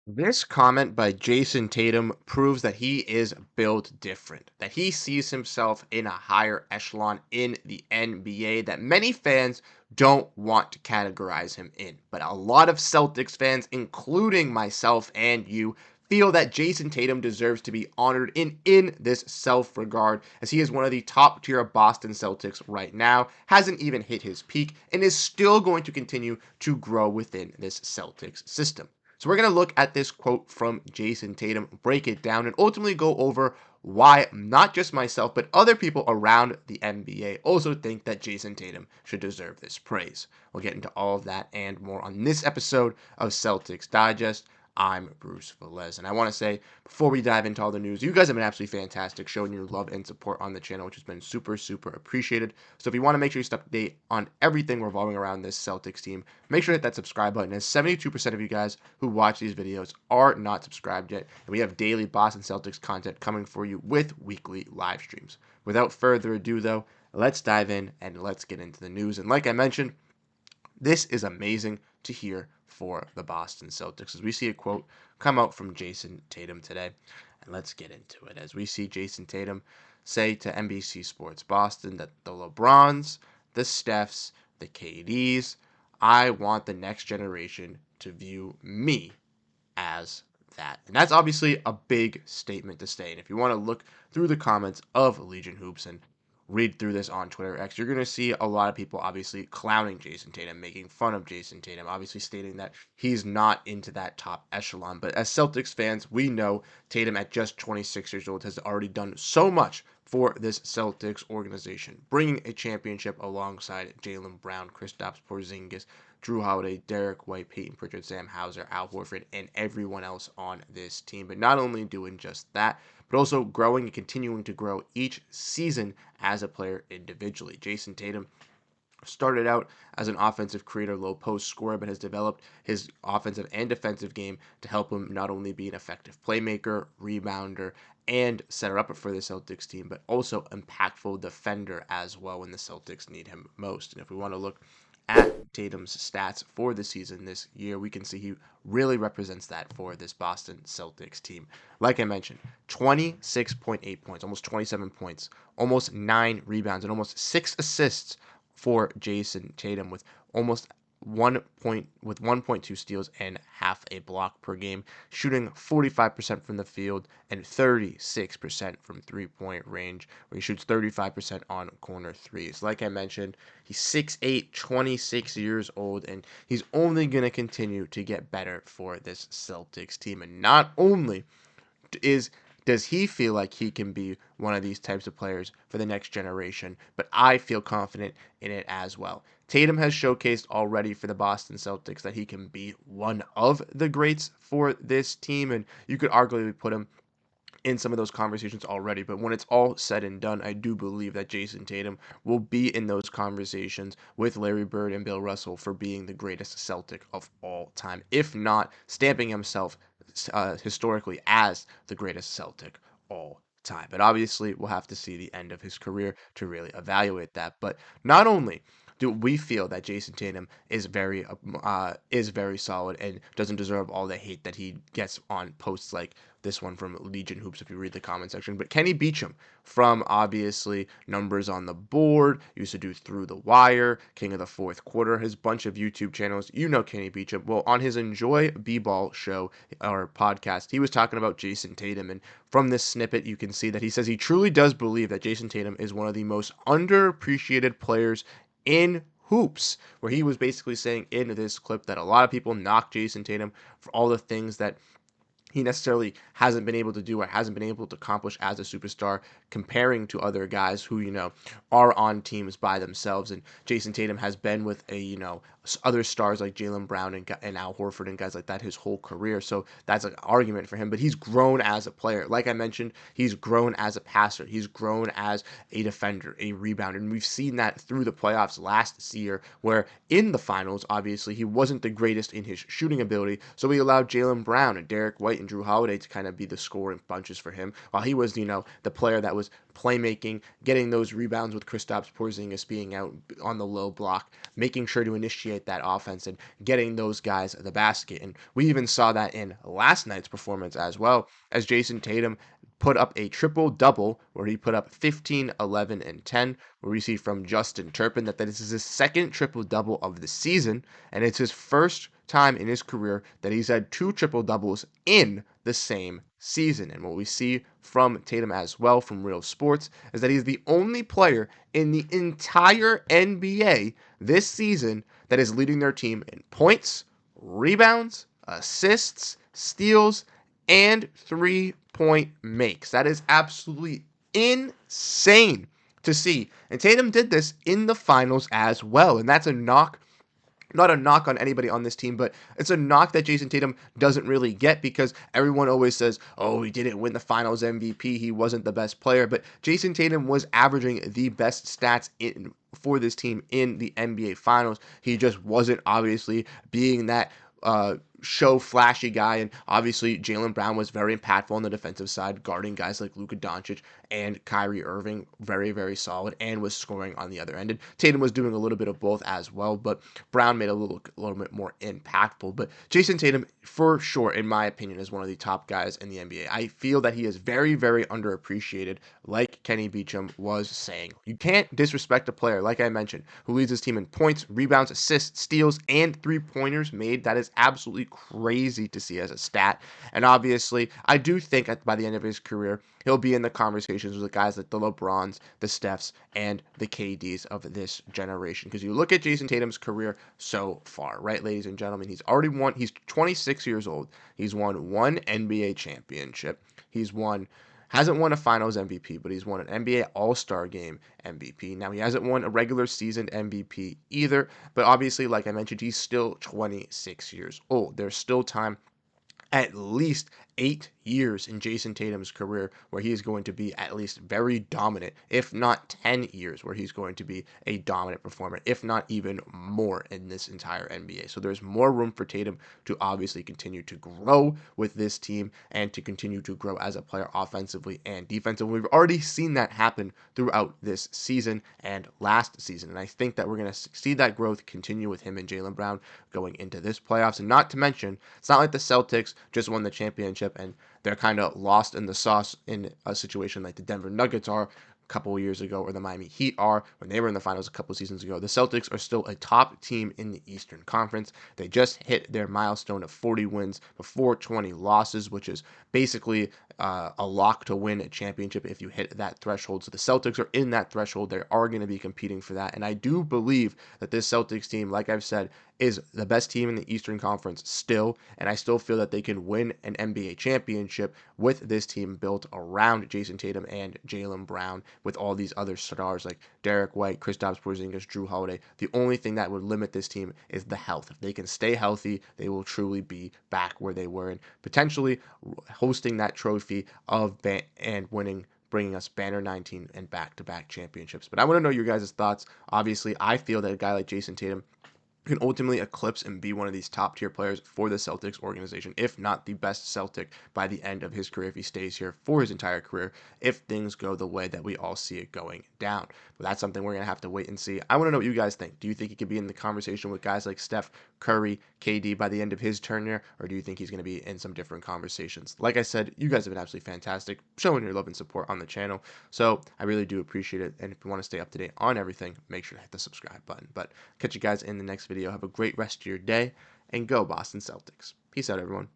This comment by Jayson Tatum proves that he is built different, that he sees himself in a higher echelon in the NBA that many fans don't want to categorize him in. But a lot of Celtics fans, including myself and you, feel that Jayson Tatum deserves to be honored in this self-regard, as he is one of the top tier Boston Celtics right now, hasn't even hit his peak, and is still going to continue to grow within this Celtics system. So we're going to look at this quote from Jayson Tatum, break it down, and ultimately go over why not just myself, but other people around the NBA also think that Jayson Tatum should deserve this praise. We'll get into all of that and more on this episode of Celtics Digest. I'm Bruce Velez, and I want to say, before we dive into all the news, you guys have been absolutely fantastic showing your love and support on the channel, which has been super, super appreciated. So if you want to make sure you stay up to date on everything revolving around this Celtics team, make sure to hit that subscribe button, as 72% of you guys who watch these videos are not subscribed yet, and we have daily Boston Celtics content coming for you with weekly live streams. Without further ado, though, let's dive in and let's get into the news. And like I mentioned, this is amazing to hear for the Boston Celtics, as we see a quote come out from Jayson Tatum today. And let's get into it, as we see Jayson Tatum say to NBC Sports Boston that the LeBrons, the Stephs, the KDs, I want the next generation to view me as that. And that's obviously a big statement to say. And if you want to look through the comments of Legion Hoops and read through this on Twitter X, you're going to see a lot of people obviously clowning Jayson Tatum, making fun of Jayson Tatum, obviously stating that he's not into that top echelon. But as Celtics fans, we know Tatum at just 26 years old has already done so much for this Celtics organization, bringing a championship alongside Jaylen Brown, Kristaps Porziņģis, Jrue Holiday, Derrick White, Peyton Pritchard, Sam Hauser, Al Horford, and everyone else on this team. But not only doing just that, but also growing and continuing to grow each season as a player individually. Jayson Tatum started out as an offensive creator, low post scorer, but has developed his offensive and defensive game to help him not only be an effective playmaker, rebounder, and setter up for the Celtics team, but also impactful defender as well when the Celtics need him most. And if we want to look at Tatum's stats for the season this year, we can see he really represents that for this Boston Celtics team. Like I mentioned, 26.8 points, almost 27 points, almost 9 rebounds, and almost 6 assists for Jayson Tatum, with almost 1.2 steals and half a block per game, shooting 45% from the field and 36% from three-point range, where he shoots 35% on corner threes. Like I mentioned, he's 6'8", 26 years old, and he's only going to continue to get better for this Celtics team. And not only is does he feel like he can be one of these types of players for the next generation, but I feel confident in it as well. Tatum has showcased already for the Boston Celtics that he can be one of the greats for this team, and you could arguably put him in some of those conversations already. But when it's all said and done, I do believe that Jayson Tatum will be in those conversations with Larry Bird and Bill Russell for being the greatest Celtic of all time, if not stamping himself historically as the greatest Celtic all time. But obviously, we'll have to see the end of his career to really evaluate that. But not only do we feel that Jayson Tatum is very solid and doesn't deserve all the hate that he gets on posts like this one from Legion Hoops, if you read the comment section. But Kenny Beecham, from obviously Numbers on the Board, used to do Through the Wire, King of the Fourth Quarter, his bunch of YouTube channels. You know Kenny Beecham. Well, on his Enjoy B-Ball show or podcast, he was talking about Jayson Tatum. And from this snippet, you can see that he says he truly does believe that Jayson Tatum is one of the most underappreciated players in hoops, where he was basically saying in this clip that a lot of people knock Jayson Tatum for all the things that he necessarily hasn't been able to do or hasn't been able to accomplish as a superstar, comparing to other guys who, are on teams by themselves. And Jayson Tatum has been with other stars like Jaylen Brown and Al Horford and guys like that his whole career. So that's an argument for him. But he's grown as a player. Like I mentioned, he's grown as a passer. He's grown as a defender, a rebounder. And we've seen that through the playoffs last year, where in the finals, obviously, he wasn't the greatest in his shooting ability. So we allowed Jaylen Brown and Derrick White and Jrue Holiday to kind of be the scoring bunches for him, while he was, the player that was playmaking, getting those rebounds with Kristaps Porziņģis being out on the low block, making sure to initiate that offense and getting those guys the basket. And we even saw that in last night's performance as well, as Jayson Tatum put up a triple-double where he put up 15, 11, and 10, where we see from Justin Turpin that this is his second triple-double of the season, and it's his first time in his career that he's had two triple-doubles in the same season. And what we see from Tatum as well from Real Sports is that he's the only player in the entire NBA this season that is leading their team in points, rebounds, assists, steals, and three-point makes. That is absolutely insane to see. And Tatum did this in the finals as well. And that's a knock, not a knock on anybody on this team, but it's a knock that Jayson Tatum doesn't really get, because everyone always says, oh, he didn't win the finals MVP, he wasn't the best player. But Jayson Tatum was averaging the best stats for this team in the NBA finals. He just wasn't obviously being that show flashy guy, and obviously Jaylen Brown was very impactful on the defensive side, guarding guys like Luka Doncic and Kyrie Irving, very, very solid, and was scoring on the other end. And Tatum was doing a little bit of both as well, but Brown made a little bit more impactful. But Jayson Tatum, for sure, in my opinion, is one of the top guys in the NBA. I feel that he is very, very underappreciated, like Kenny Beecham was saying. You can't disrespect a player, like I mentioned, who leads his team in points, rebounds, assists, steals, and three-pointers made. That is absolutely crazy to see as a stat. And obviously, I do think by the end of his career, he'll be in the conversations with the guys like the LeBrons, the Stephs, and the KDs of this generation. Because you look at Jayson Tatum's career so far, right, ladies and gentlemen, he's 26 years old. He's won one NBA championship. Hasn't won a Finals MVP, but he's won an NBA All-Star Game MVP. Now, he hasn't won a regular season MVP either, but obviously, like I mentioned, he's still 26 years old. There's still time, at least 8 years in Jayson Tatum's career where he is going to be at least very dominant, if not 10 years where he's going to be a dominant performer, if not even more in this entire NBA. So there's more room for Tatum to obviously continue to grow with this team and to continue to grow as a player offensively and defensively. We've already seen that happen throughout this season and last season, and I think that we're going to see that growth continue with him and Jaylen Brown going into this playoffs. And not to mention, it's not like the Celtics just won the championship and they're kind of lost in the sauce in a situation like the Denver Nuggets are a couple of years ago, or the Miami Heat are when they were in the finals a couple of seasons ago. The Celtics are still a top team in the Eastern Conference. They just hit their milestone of 40 wins before 20 losses, which is basically a lock to win a championship if you hit that threshold. So the Celtics are in that threshold. They are going to be competing for that. And I do believe that this Celtics team, like I've said, is the best team in the Eastern Conference still. And I still feel that they can win an NBA championship with this team built around Jayson Tatum and Jaylen Brown, with all these other stars like Derrick White, Kristaps Porziņģis, Jrue Holiday. The only thing that would limit this team is the health. If they can stay healthy, they will truly be back where they were and potentially hosting that trophy of and winning, bringing us banner 19 and back-to-back championships. But I want to know your guys' thoughts. Obviously, I feel that a guy like Jayson Tatum can ultimately eclipse and be one of these top tier players for the Celtics organization, if not the best Celtic by the end of his career, if he stays here for his entire career, if things go the way that we all see it going down. But that's something we're going to have to wait and see. I want to know what you guys think. Do you think he could be in the conversation with guys like Steph Curry, KD by the end of his tenure, or do you think he's going to be in some different conversations? Like I said, you guys have been absolutely fantastic, showing your love and support on the channel, so I really do appreciate it. And if you want to stay up to date on everything, make sure to hit the subscribe button. But catch you guys in the next video. Have a great rest of your day, and go Boston Celtics. Peace out, everyone.